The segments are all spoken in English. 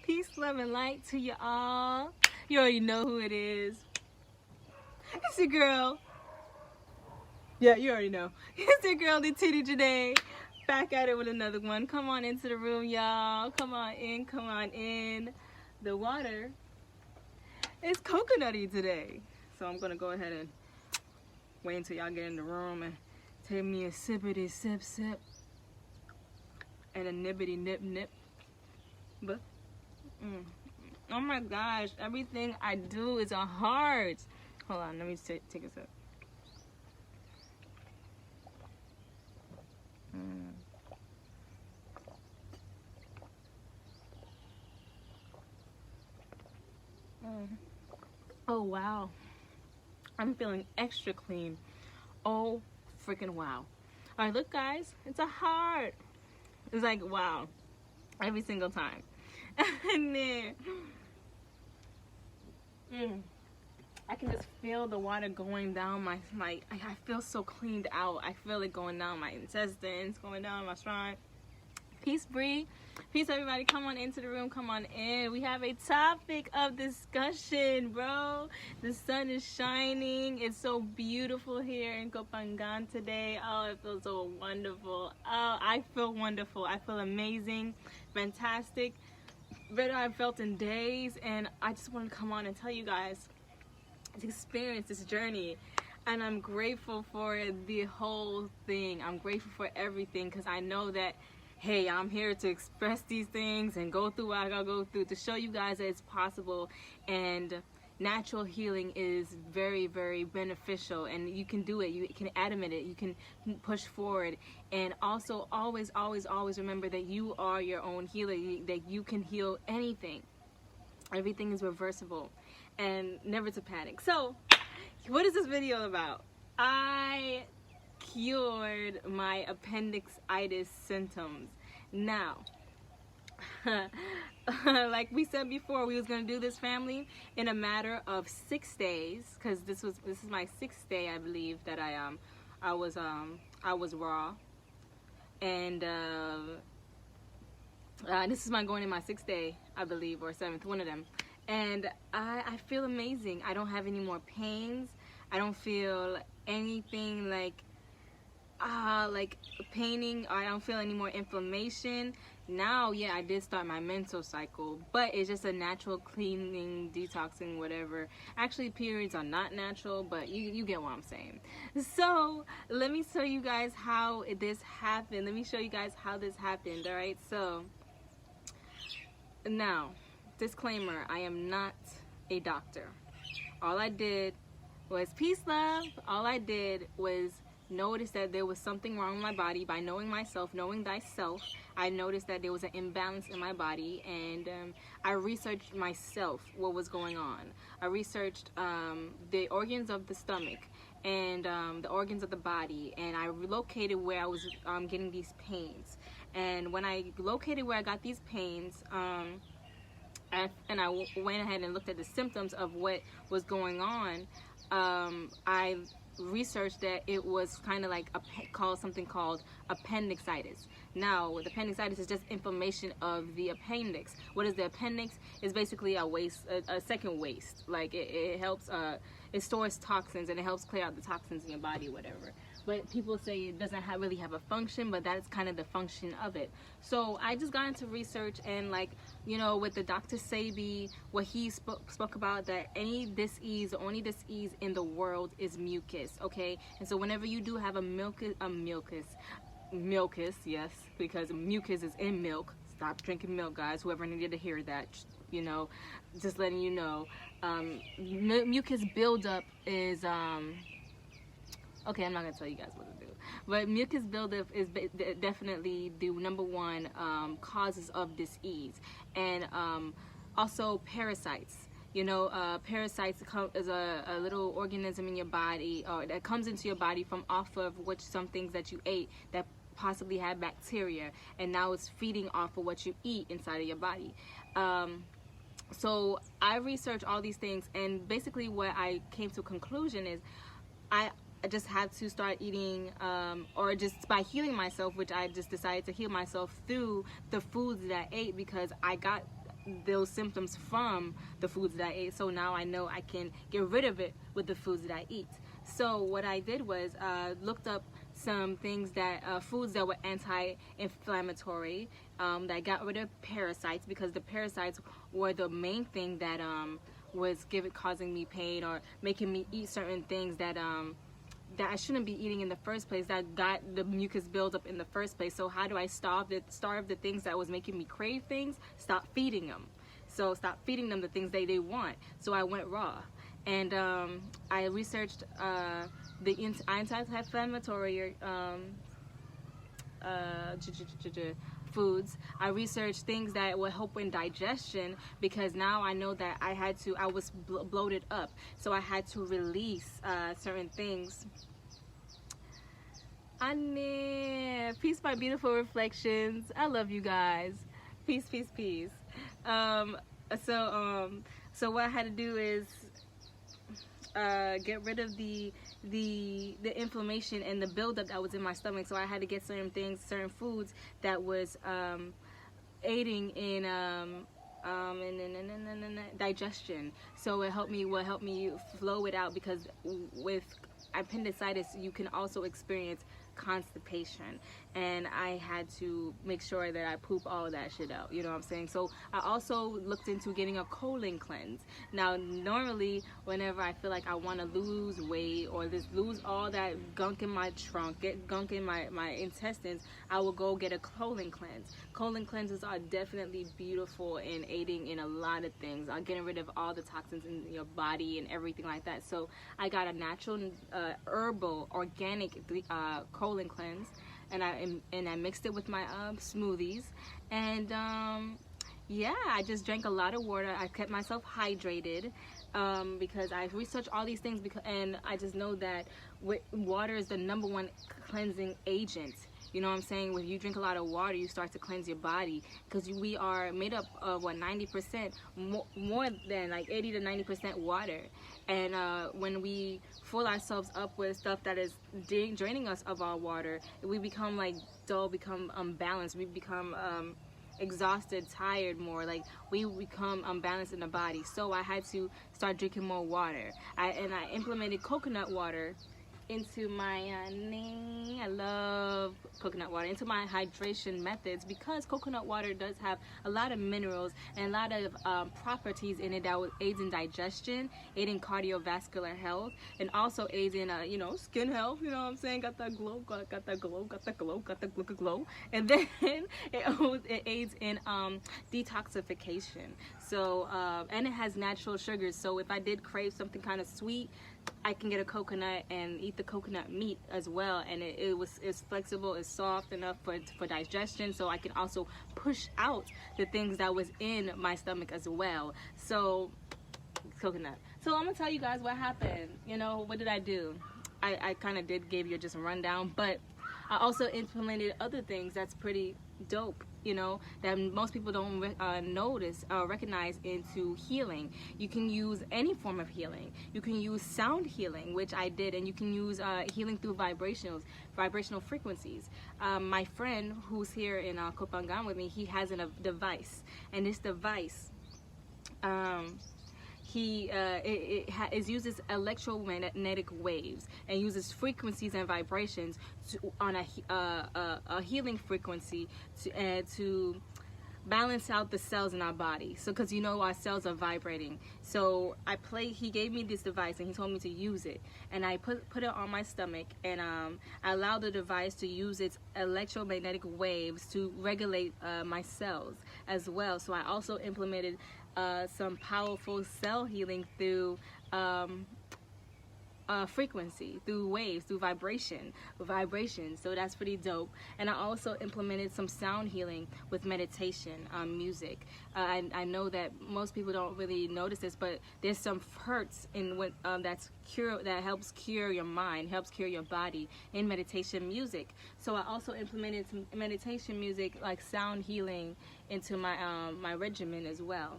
Peace, love, and light to you all. You already know who it is. It's your girl. Yeah, you already know. It's your girl, the Titty Janae. Back at it with another one. Come on into the room, y'all. Come on in, come on in. The water is coconutty today. So I'm going to go ahead and wait until y'all get in the room and take me a sippity sip sip and a nibbity nip nip. But oh my gosh, everything I do is a heart. Hold on, let me take a sip. Oh wow, I'm feeling extra clean. Oh freaking wow. All right, look guys, it's a heart. It's like wow, every single time. And then I can just feel the water going down my I feel so cleaned out. I feel it going down my intestines, going down my spine. Peace, Bree. Peace, everybody. Come on into the room. Come on in. We have a topic of discussion, bro. The sun is shining. It's so beautiful here in Copangan today. Oh, it feels so wonderful. Oh, I feel wonderful. I feel amazing, fantastic. Better I've felt in days, and I just want to come on and tell you guys to experience this journey. And I'm grateful for the whole thing. I'm grateful for everything because I know that, hey, I'm here to express these things and go through what I gotta go through to show you guys that it's possible. And natural healing is very, very beneficial, and you can do it. You can adamant it. You can push forward. And also, always, always, always remember that you are your own healer. That you can heal anything. Everything is reversible, and never to panic. So, what is this video about? I cured my appendicitis symptoms. Now, like we said before, we was gonna do this, family, in a matter of 6 days, because this is my 6th day, I believe, that I was raw, and this is going in my 6th day, I believe, or 7th, one of them. And I feel amazing. I don't have any more pains. I don't feel anything like paining. I don't feel any more inflammation. Now, yeah, I did start my menstrual cycle, but it's just a natural cleaning, detoxing, whatever. Actually, periods are not natural, but you get what I'm saying. So let me show you guys how this happened. Let me show you guys how this happened. All right, so now, disclaimer, I am not a doctor. All I did was, peace, love, all I did was notice that there was something wrong with my body. By knowing myself, knowing thyself, I noticed that there was an imbalance in my body, and I researched myself what was going on. I researched the organs of the stomach and the organs of the body, and I located where I was getting these pains. And when I located where I got these pains, and I went ahead and looked at the symptoms of what was going on, I researched that it was kind of like something called appendicitis. Now, the appendicitis is just inflammation of the appendix. What is the appendix? It's basically a second waist. Like it helps, it stores toxins, and it helps clear out the toxins in your body, whatever. But people say it doesn't really have a function, but that's kind of the function of it. So I just got into research, and like, you know, with the Dr. Sebi, what he spoke about, that only disease in the world is mucus, okay? And so whenever you do have a mucus, yes, because mucus is in milk. Stop drinking milk, guys. Whoever needed to hear that, you know, just letting you know. Mucus buildup is okay, I'm not gonna tell you guys what to do, but mucus buildup is definitely the #1 causes of disease. And also parasites. You know, parasites is a little organism in your body, or that comes into your body from off of some things that you ate that possibly had bacteria, and now it's feeding off of what you eat inside of your body. So I researched all these things, and basically what I came to a conclusion is just had to start eating, or just by healing myself, which I just decided to heal myself through the foods that I ate, because I got those symptoms from the foods that I ate. So now I know I can get rid of it with the foods that I eat. So what I did was looked up some things that foods that were anti-inflammatory, that got rid of parasites, because the parasites were the main thing that was causing me pain, or making me eat certain things that that I shouldn't be eating in the first place, that got the mucus buildup in the first place. So how do I starve the things that was making me crave things? Stop feeding them. So stop feeding them the things they want. So I went raw. And I researched the anti-inflammatory foods. I researched things that would help in digestion, because now I know that I was bloated up, so I had to release certain things. Peace, my beautiful reflections. I love you guys. Peace, peace, peace. So what I had to do is get rid of the inflammation and the buildup that was in my stomach. So I had to get certain foods that was aiding in digestion. So it helped me flow it out, because with appendicitis you can also experience constipation, and I had to make sure that I poop all that shit out, you know what I'm saying? So I also looked into getting a colon cleanse. Now normally whenever I feel like I want to lose weight, or just lose all that gunk in my trunk, get gunk in my intestines, I will go get a colon cleanse. Colon cleanses are definitely beautiful in aiding in a lot of things, getting rid of all the toxins in your body and everything like that. So I got a natural herbal organic colon cleanse, and I mixed it with my smoothies, and yeah, I just drank a lot of water. I kept myself hydrated, because I researched all these things, and I just know that water is the #1 cleansing agent. You know what I'm saying? When you drink a lot of water, you start to cleanse your body, because we are made up of 90%, more than like 80 to 90% water. And when we fill ourselves up with stuff that is draining us of our water, we become like dull, become unbalanced, we become exhausted, tired more, like we become unbalanced in the body. So I had to start drinking more water. I implemented coconut water into my I love coconut water into my hydration methods, because coconut water does have a lot of minerals and a lot of properties in it that aids in digestion, aid in cardiovascular health, and also aids in skin health. You know what I'm saying? Got that glow, got that glow, got that glow, got that glow. And then it aids in detoxification. So and it has natural sugars, so if I did crave something kind of sweet, I can get a coconut and eat the coconut meat as well, and it's flexible, it's soft enough for digestion, so I can also push out the things that was in my stomach as well. So coconut. So I'm gonna tell you guys what happened. What did I do? I kind of gave you just a rundown, but I also implemented other things that's pretty dope, that most people don't notice or recognize into healing. You can use any form of healing. You can use sound healing, which I did, and you can use healing through vibrational frequencies. My friend who's here in Kopangan with me, he has a device, and this device it uses electromagnetic waves and uses frequencies and vibrations on a healing frequency to balance out the cells in our body. So because our cells are vibrating. So he gave me this device and he told me to use it, and I put it on my stomach, and I allowed the device to use its electromagnetic waves to regulate my cells as well. So I also implemented some powerful cell healing through frequency, through waves, through vibration. So that's pretty dope. And I also implemented some sound healing with meditation, music. I know that most people don't really notice this, but there's some hertz in what that helps cure your mind, helps cure your body in meditation music. So I also implemented some meditation music, like sound healing, into my my regimen as well.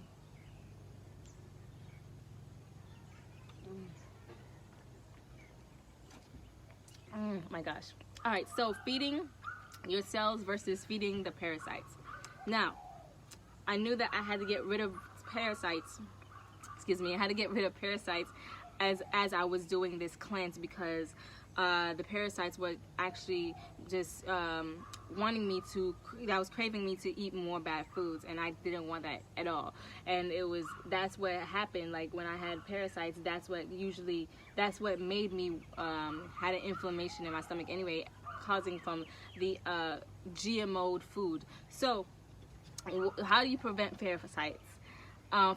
My gosh. All right, so feeding your cells versus feeding the parasites. Now, I knew that I had to get rid of parasites. Excuse me, I had to get rid of parasites as I was doing this cleanse, because the parasites were actually just wanting me to, that was craving me to eat more bad foods, and I didn't want that at all. And that's what happened. Like when I had parasites, that's what made me had an inflammation in my stomach anyway, causing from the GMO'd food. So how do you prevent parasites?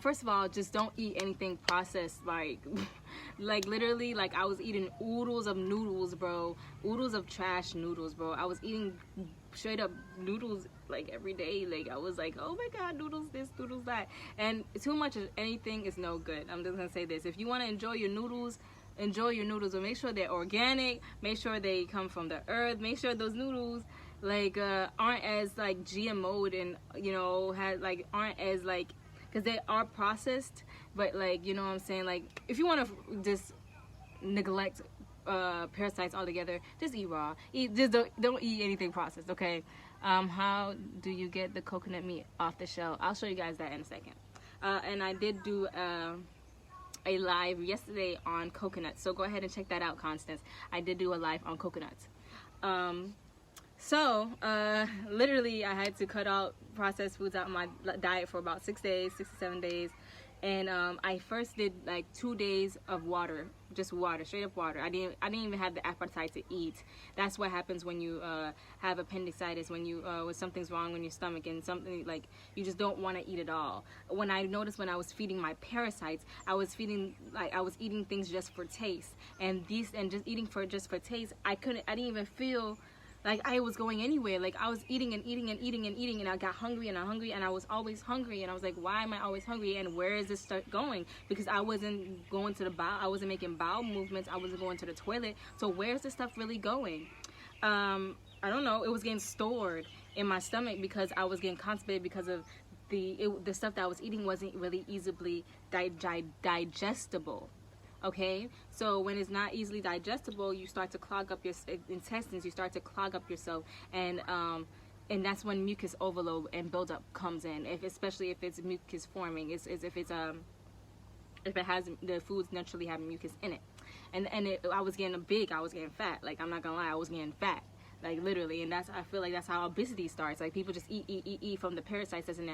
First of all, just don't eat anything processed, like literally, like I was eating oodles of noodles, bro. Oodles of trash noodles, bro. I was eating straight up noodles like every day. Like I was like, oh my god, noodles this, noodles that. And too much of anything is no good. I'm just gonna say this. If you want to enjoy your noodles, but make sure they're organic, make sure they come from the earth, make sure those noodles like aren't as like GMO'd, and aren't as like, because they are processed, but like, you know what I'm saying, like if you want to just neglect parasites altogether, just eat raw. Just don't eat anything processed, okay? How do you get the coconut meat off the shell? I'll show you guys that in a second. And I did do a live yesterday on coconuts, so go ahead and check that out, Constance. I did do a live on coconuts. So literally I had to cut out processed foods out of my diet for about 6 to 7 days. And I first did like 2 days of water, just water, straight up water. I didn't even have the appetite to eat. That's what happens when you have appendicitis, when something's wrong in your stomach, and something like you just don't want to eat at all. When I noticed, when I was feeding my parasites, I was eating things just for taste, and just eating just for taste. I didn't even feel like I was going anywhere. Like I was eating and eating and eating and eating, and I got hungry and I was always hungry, and I was like, why am I always hungry, and where is this stuff going? Because I wasn't going to the bowel, I wasn't making bowel movements, I wasn't going to the toilet. So where's this stuff really going? I don't know. It was getting stored in my stomach because I was getting constipated, because of the stuff that I was eating wasn't really easily digestible. Okay, so when it's not easily digestible, you start to clog up your intestines, you start to clog up yourself, and that's when mucus overload and buildup comes in. Especially if it's mucus forming, if it has, the foods naturally have mucus in it, and I was getting big, I was getting fat. Like I'm not gonna lie, I was getting fat, like literally, and I feel like that's how obesity starts. Like people just eat from the parasites that's in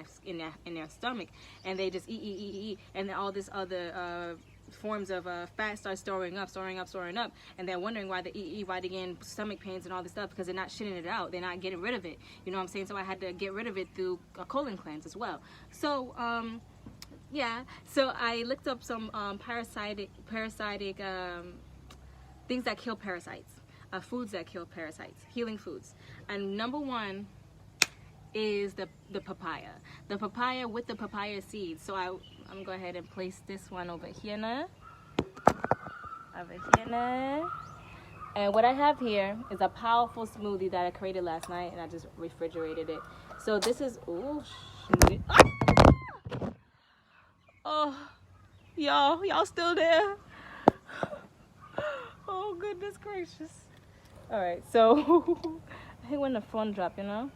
their stomach, and they just eat, and then all this other forms of fat start storing up, and they're wondering why they eat, why they're getting stomach pains and all this stuff, because they're not shitting it out, they're not getting rid of it. You know what I'm saying? So I had to get rid of it through a colon cleanse as well. So yeah, so I looked up some parasitic things that kill parasites, foods that kill parasites, healing foods, and number one is the papaya. The papaya with the papaya seeds. So I'm gonna go ahead and place this one over here now. And what I have here is a powerful smoothie that I created last night, and I just refrigerated it. So this is, oh, y'all still there? Oh goodness gracious. All right, so I hate when the phone drop, you know.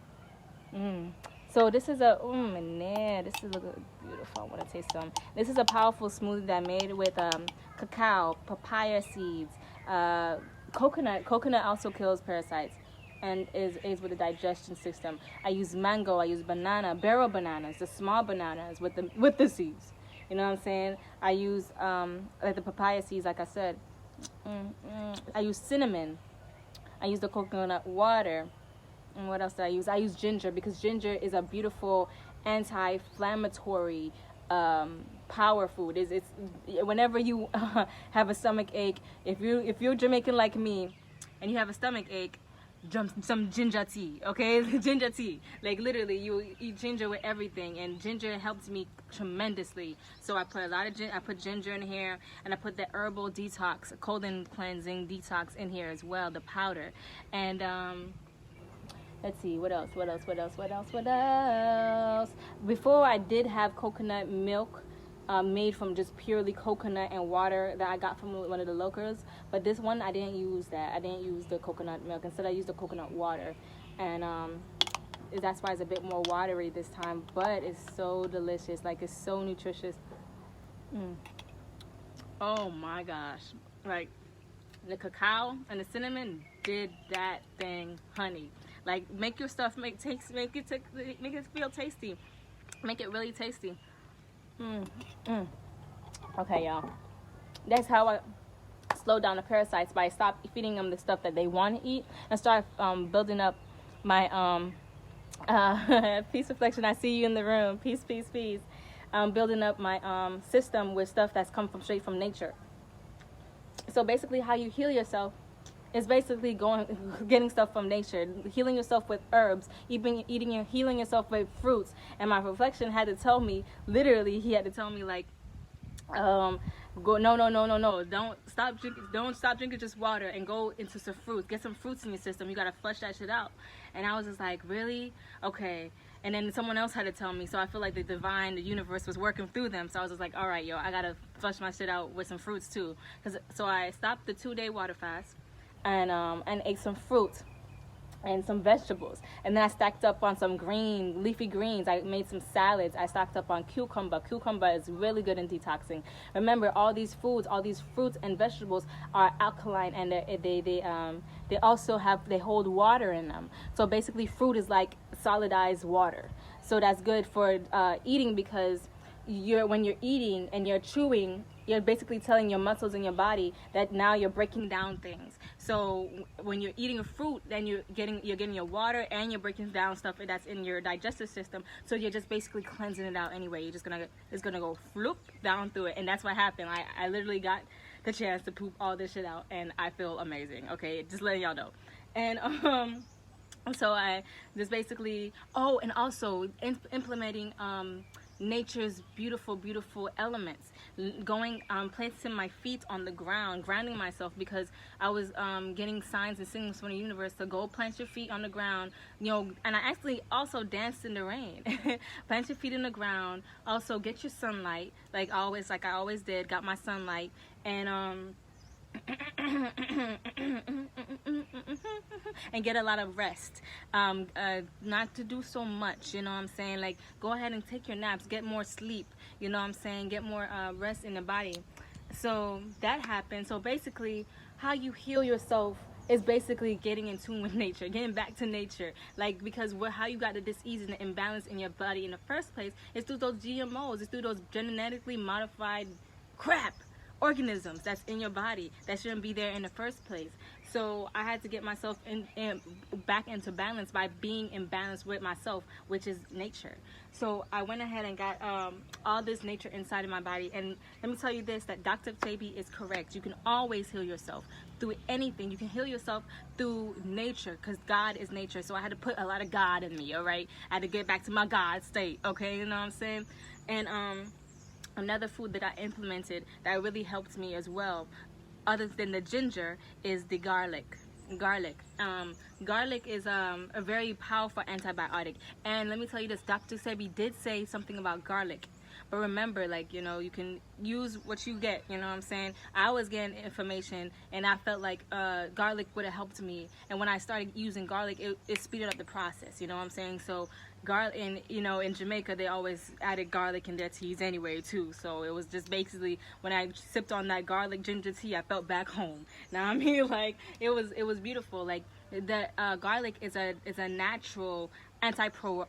So this is this is beautiful. I want to taste some. This is a powerful smoothie that I made with cacao, papaya seeds, coconut. Coconut also kills parasites and is with the digestion system. I use mango, I use banana, barrel bananas, the small bananas with the seeds. You know what I'm saying? I use like the papaya seeds, like I said. I use cinnamon. I use the coconut water. And what else do I use? I use ginger, because ginger is a beautiful anti-inflammatory power food. It's whenever you have a stomach ache, if you're Jamaican like me and you have a stomach ache, some ginger tea, okay? Ginger tea. Like literally, you eat ginger with everything, and ginger helps me tremendously. So I put I put ginger in here, and I put the herbal detox, colon cleansing detox in here as well, the powder. And let's see, what else? Before I did have coconut milk made from just purely coconut and water that I got from one of the locals. But this one, I didn't use that. I didn't use the coconut milk. Instead, I used the coconut water. And that's why it's a bit more watery this time. But it's so delicious. Like, it's so nutritious. Oh, my gosh. Like, the cacao and the cinnamon did that thing, honey. Like, make your stuff make it feel tasty. Make it really tasty. Okay, y'all. That's how I slow down the parasites, by stop feeding them the stuff that they want to eat and start building up my peace reflection. I see you in the room. Peace, peace, peace. Building up my system with stuff that's come from straight from nature. So basically, how you heal yourself is basically getting stuff from nature, healing yourself with herbs, healing yourself with fruits. And my reflection had to tell me, literally, he had to tell me, like, no, don't stop drinking just water and go into some fruits. Get some fruits in your system. You gotta flush that shit out. And I was just like, really? Okay. And then someone else had to tell me, so I feel like the universe was working through them. So I was just like, all right, yo, I gotta flush my shit out with some fruits too. So I stopped the 2-day water fast and ate some fruit and some vegetables. And then I stacked up on some leafy greens. I made some salads. I stacked up on cucumber. Cucumber is really good in detoxing. Remember, all these fruits and vegetables are alkaline, and they also hold water in them. So basically, fruit is like solidized water. So that's good for eating, because when you're eating and you're chewing, you're basically telling your muscles in your body that now you're breaking down things. So when you're eating a fruit, then you're getting your water, and you're breaking down stuff that's in your digestive system. So you're just basically cleansing it out anyway. It's gonna go floop down through it, and that's what happened. I literally got the chance to poop all this shit out, and I feel amazing. Okay, just letting y'all know. And so I just basically and also implementing nature's beautiful elements, placing my feet on the ground, grounding myself, because I was getting signs and signals from the universe to go plant your feet on the ground, and I actually also danced in the rain. Plant your feet in the ground, also get your sunlight, like I always did, got my sunlight, and and get a lot of rest, not to do so much, you know what I'm saying, like go ahead and take your naps, get more sleep, you know what I'm saying, get more rest in the body. So that happened. So basically, how you heal yourself is basically getting in tune with nature, getting back to nature, like, because how you got the disease and the imbalance in your body in the first place is through those GMOs, it's through those genetically modified crap organisms that's in your body that shouldn't be there in the first place. So I had to get myself back into balance by being in balance with myself, which is nature. So I went ahead and got all this nature inside of my body. And let me tell you this, that Dr. Taby is correct. You can always heal yourself through anything. You can heal yourself through nature, because God is nature. So I had to put a lot of God in me, all right? I had to get back to my God state, okay? You know what I'm saying? And another food that I implemented that really helped me as well, other than the ginger, is the garlic. Garlic is a very powerful antibiotic. And let me tell you this, Dr. Sebi did say something about garlic. But remember, like, you know, you can use what you get, you know what I'm saying? I was getting information, and I felt like garlic would have helped me. And when I started using garlic, it speeded up the process, you know what I'm saying? So garlic, and you know, in Jamaica, they always added garlic in their teas anyway, too. So it was just basically, when I sipped on that garlic ginger tea, I felt back home. Now, I mean, like, it was beautiful. Like, the garlic is a natural antibiotic,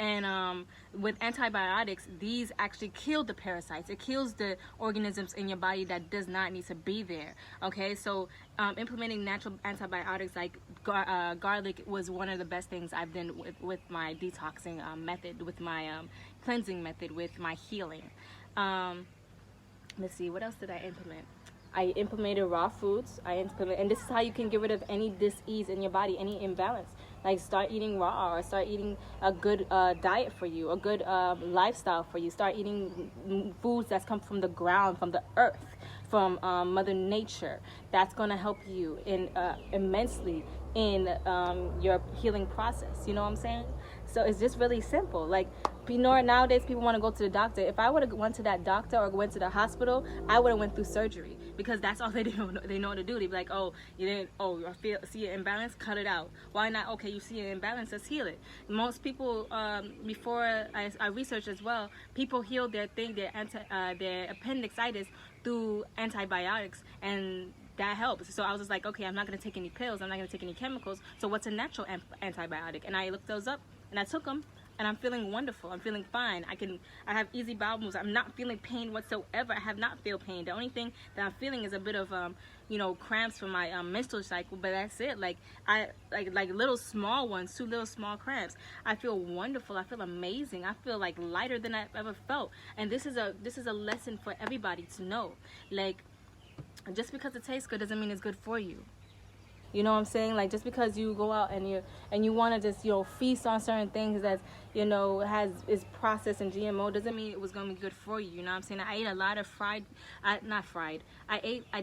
and with antibiotics, these actually kill the parasites. It kills the organisms in your body that does not need to be there. Okay, so implementing natural antibiotics like garlic was one of the best things I've done with my detoxing method, with my cleansing method, with my healing. Let's see, what else did I implement? I implemented raw foods. And this is how you can get rid of any dis-ease in your body, any imbalance. Like, start eating raw, or start eating a good diet for you, a good lifestyle for you. Start eating foods that come from the ground, from the earth, from Mother Nature. That's going to help you immensely in your healing process. You know what I'm saying? So it's just really simple. Like, you know, nowadays people want to go to the doctor. If I would have went to that doctor or went to the hospital, I would have went through surgery, because that's all they know to do. They'd be like, oh, you didn't, oh, you see an imbalance, cut it out. Why not? Okay, you see an imbalance, let's heal it. Most people, before I researched as well, people heal their appendicitis through antibiotics, and that helps. So I was just like, okay, I'm not going to take any pills, I'm not going to take any chemicals, so what's a natural antibiotic? And I looked those up and I took them, and I'm feeling wonderful. I'm feeling fine. I have easy bowel movements. I'm not feeling pain whatsoever. I have not felt pain. The only thing that I'm feeling is a bit of cramps from my menstrual cycle, but that's it. Like little small ones, 2 little small cramps. I feel wonderful. I feel amazing. I feel like lighter than I've ever felt. And this is a lesson for everybody to know. Like, just because it tastes good doesn't mean it's good for you. You know what I'm saying? Like, just because you go out and you want to just, feast on certain things that, is processed and GMO, doesn't mean it was going to be good for you. You know what I'm saying? I ate a lot of I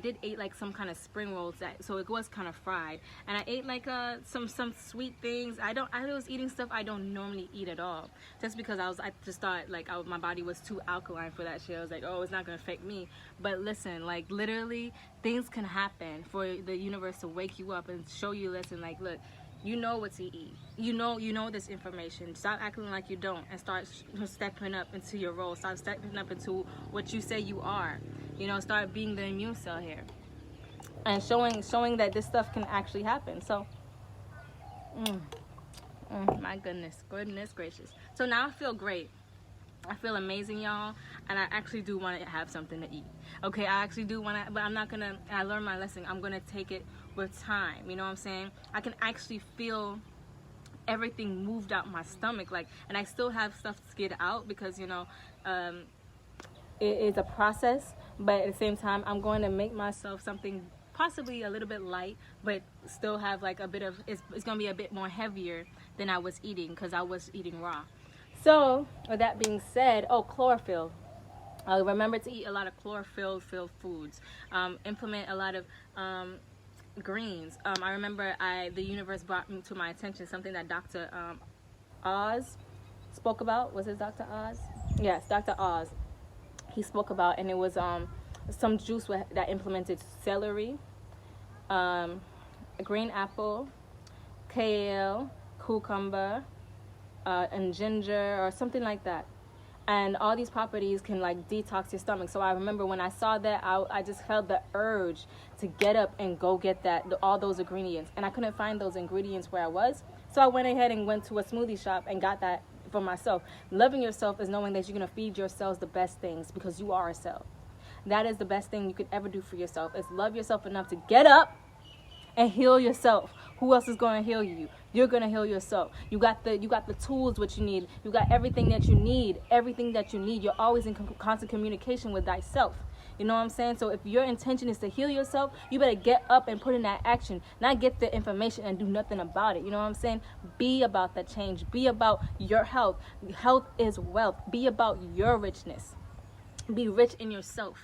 did eat like some kind of spring rolls, so it was kind of fried. And I ate like some sweet things. I was eating stuff I don't normally eat at all, just because I just thought like my body was too alkaline for that shit. I was like, oh, it's not going to affect me. But listen, like, literally things can happen for the universe to wake you up and show you, listen, like, look, you know what to eat. You know this information. Stop acting like you don't, and start stepping up into your role. Start stepping up into what you say you are. Start being the immune cell here, and showing that this stuff can actually happen. So, my goodness gracious. So now I feel great. I feel amazing, y'all, and I actually do want to have something to eat. Okay, I actually do want to, but I'm not gonna. I learned my lesson. I'm gonna take it with time. You know what I'm saying? I can actually feel everything moved out my stomach, like, and I still have stuff to get out, because it is a process. But at the same time, I'm going to make myself something possibly a little bit light, but still have like a bit of. It's gonna be a bit more heavier than I was eating, because I was eating raw. So, with that being said, chlorophyll. Remember to eat a lot of chlorophyll-filled foods. Implement a lot of greens. I remember the universe brought to my attention something that Dr. Oz spoke about. Was it Dr. Oz? Yes, Dr. Oz. He spoke about, and it was some juice that implemented celery, a green apple, kale, cucumber, and ginger, or something like that. And all these properties can like detox your stomach. So I remember when I saw that, I just felt the urge to get up and go get all those ingredients. And I couldn't find those ingredients where I was. So I went ahead and went to a smoothie shop and got that for myself. Loving yourself is knowing that you're going to feed your cells the best things, because you are a cell. That is the best thing you could ever do for yourself, is love yourself enough to get up and heal yourself. Who else is going to heal you? You're going to heal yourself. You got the tools what you need. You got everything that you need. Everything that you need. You're always in constant communication with thyself. You know what I'm saying? So if your intention is to heal yourself, you better get up and put in that action. Not get the information and do nothing about it. You know what I'm saying? Be about that change. Be about your health. Health is wealth. Be about your richness. Be rich in yourself.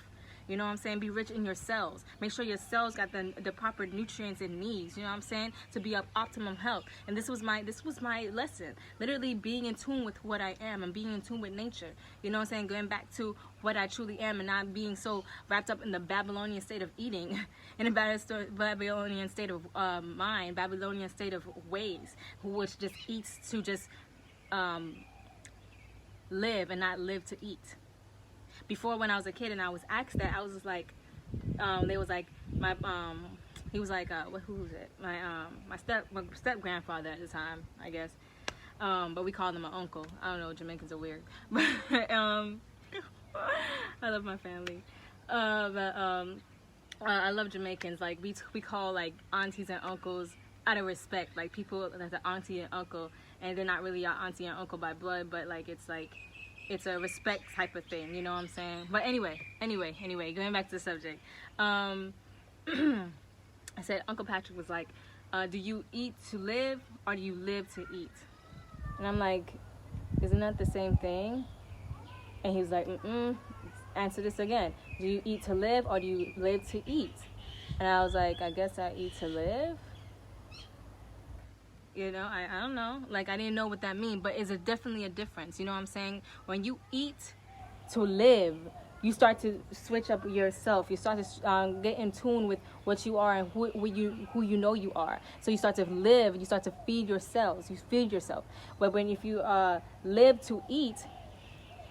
You know what I'm saying? Be rich in your cells. Make sure your cells got the proper nutrients it needs, you know what I'm saying, to be of optimum health. And this was my lesson. Literally being in tune with what I am and being in tune with nature. You know what I'm saying? Going back to what I truly am, and not being so wrapped up in the Babylonian state of eating, in a Babylonian state of mind, Babylonian state of ways, which just eats to just live and not live to eat. Before, when I was a kid and I was asked that, I was just like, they was like, he was like, who was it? My step grandfather at the time, I guess. But we called him my uncle. I don't know, Jamaicans are weird. But I love my family. I love Jamaicans. Like, we call like aunties and uncles out of respect. Like, people that's an auntie and uncle, and they're not really your auntie and uncle by blood, but like it's a respect type of thing, you know what I'm saying? But anyway, going back to the subject. I said Uncle Patrick was like, do you eat to live, or do you live to eat? And I'm like, isn't that the same thing? And he was like, answer this again. Do you eat to live, or do you live to eat? And I was like, I guess I eat to live. You know, I don't know. Like, I didn't know what that means, but it's definitely a difference. You know what I'm saying? When you eat to live, you start to switch up yourself. You start to get in tune with what you are and who you know you are. So you start to live. You start to feed yourselves. You feed yourself. But if you live to eat,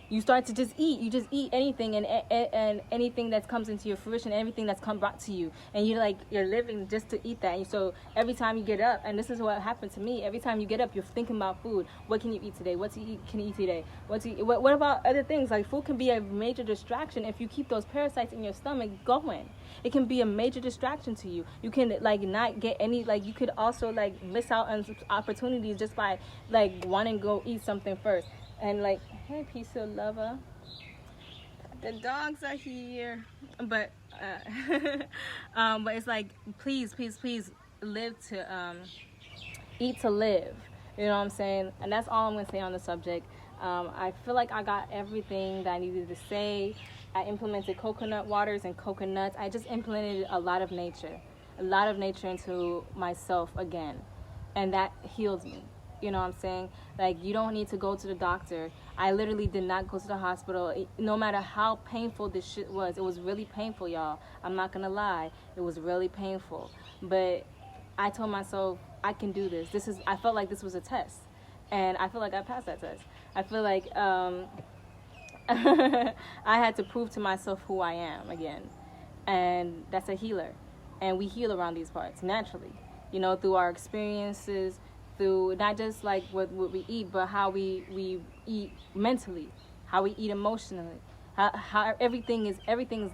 you start to just eat. You just eat anything and anything that comes into your fruition, everything that's come brought to you, and you're living just to eat that. And so every time you get up, and this is what happened to me. Every time you get up, you're thinking about food. What can you eat today? What can you eat today? What about other things? Like, food can be a major distraction if you keep those parasites in your stomach going. It can be a major distraction to you. You can like not get any, like, you could also like miss out on opportunities just by like wanting to go eat something first. And like, hey, peace of lover. The dogs are here, but but it's like, please live to eat to live. You know what I'm saying? And that's all I'm gonna say on the subject. I feel like I got everything that I needed to say. I implemented coconut waters and coconuts. I just implemented a lot of nature into myself again, and that healed me. You know what I'm saying? Like, you don't need to go to the doctor. I literally did not go to the hospital. No matter how painful this shit was, it was really painful, y'all. I'm not gonna lie. It was really painful. But I told myself, I can do this. I felt like this was a test. And I feel like I passed that test. I feel like I had to prove to myself who I am again. And that's a healer. And we heal around these parts naturally. You know, through our experiences, through not just like what we eat, but how we eat mentally, how we eat emotionally, how everything is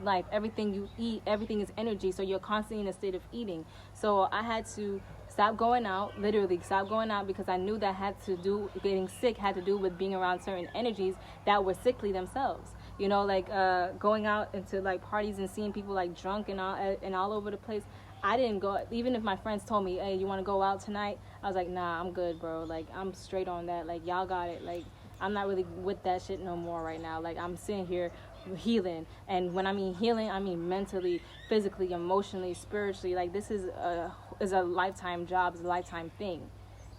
life. Everything you eat, everything is energy. So you're constantly in a state of eating. So I had to stop going out, literally stop going out, because I knew that getting sick had to do with being around certain energies that were sickly themselves. You know, like going out into like parties and seeing people like drunk and all over the place. I didn't go. Even if my friends told me, hey, you want to go out tonight? I was like, nah, I'm good, bro. Like, I'm straight on that. Like, y'all got it. Like, I'm not really with that shit no more right now. Like, I'm sitting here healing. And when I mean healing, I mean mentally, physically, emotionally, spiritually. Like, this is a lifetime job. It's a lifetime thing.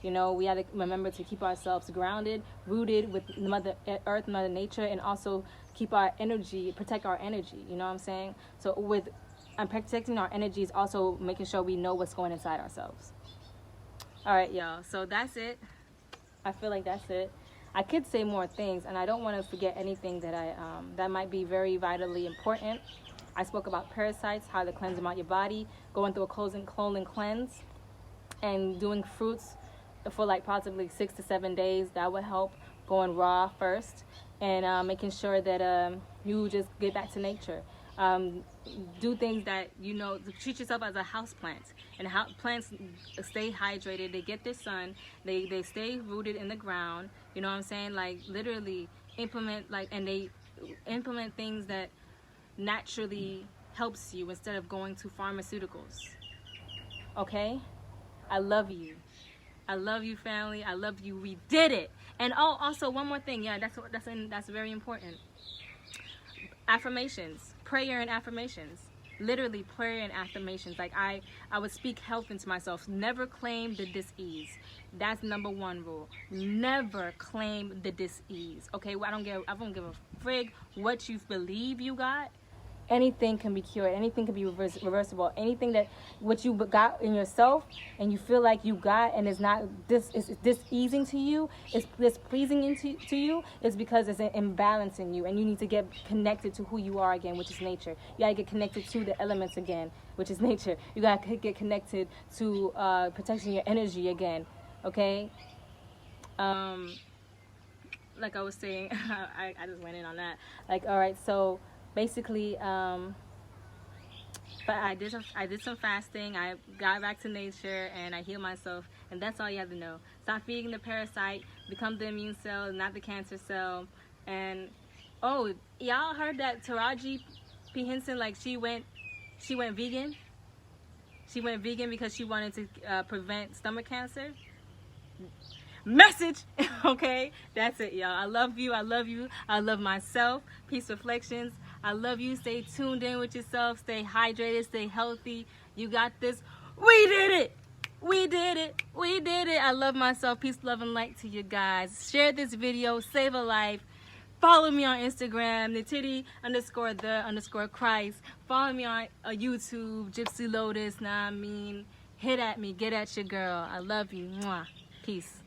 You know, we had to remember to keep ourselves grounded, rooted with Mother Earth, Mother Nature, and also keep our energy, protect our energy. You know what I'm saying? So and protecting our energy is also making sure we know what's going inside ourselves. All right, y'all. So that's it. I feel like that's it. I could say more things, and I don't want to forget anything that might be very vitally important. I spoke about parasites, how to cleanse them out your body, going through a colon cleanse, and doing fruits for like possibly 6 to 7 days. That would help. Going raw first, and making sure that you just get back to nature. Do things that, you know, treat yourself as a house plant. And plants stay hydrated, they get their sun, they stay rooted in the ground. You know what I'm saying? Like, literally implement things that naturally helps you instead of going to pharmaceuticals. Okay? I love you. I love you, family. I love you. We did it. And also one more thing. Yeah, that's very important. Affirmations, prayer and affirmations. Literally prayer and affirmations. Like, I would speak health into myself. Never claim the dis-ease. That's number one rule. Never claim the dis-ease. Okay, I don't give a frig what you believe you got. Anything can be cured. Anything can be reversible. Anything that what you got in yourself and you feel like you got and it's not diseasing to you, it's displeasing to you, is because there's an imbalance in you, and you need to get connected to who you are again, which is nature. You gotta get connected to the elements again, which is nature. You gotta get connected to protecting your energy again. Okay. Like I was saying, I just went in on that. Like, all right, so. Basically, but I did some fasting. I got back to nature and I healed myself, and that's all you have to know. Stop feeding the parasite, become the immune cell, not the cancer cell. And oh, y'all heard that Taraji P. Henson, like, she went vegan. She went vegan because she wanted to prevent stomach cancer. Message. Okay, that's it, y'all. I love you. I love you. I love myself. Peace reflections. I love you. Stay tuned in with yourself. Stay hydrated. Stay healthy. You got this. We did it. We did it. We did it. I love myself. Peace, love, and light to you guys. Share this video. Save a life. Follow me on Instagram, Natiti_the_Christ. Follow me on YouTube, Gypsy Lotus. Nah, I mean, hit at me. Get at your girl. I love you. Mwah. Peace.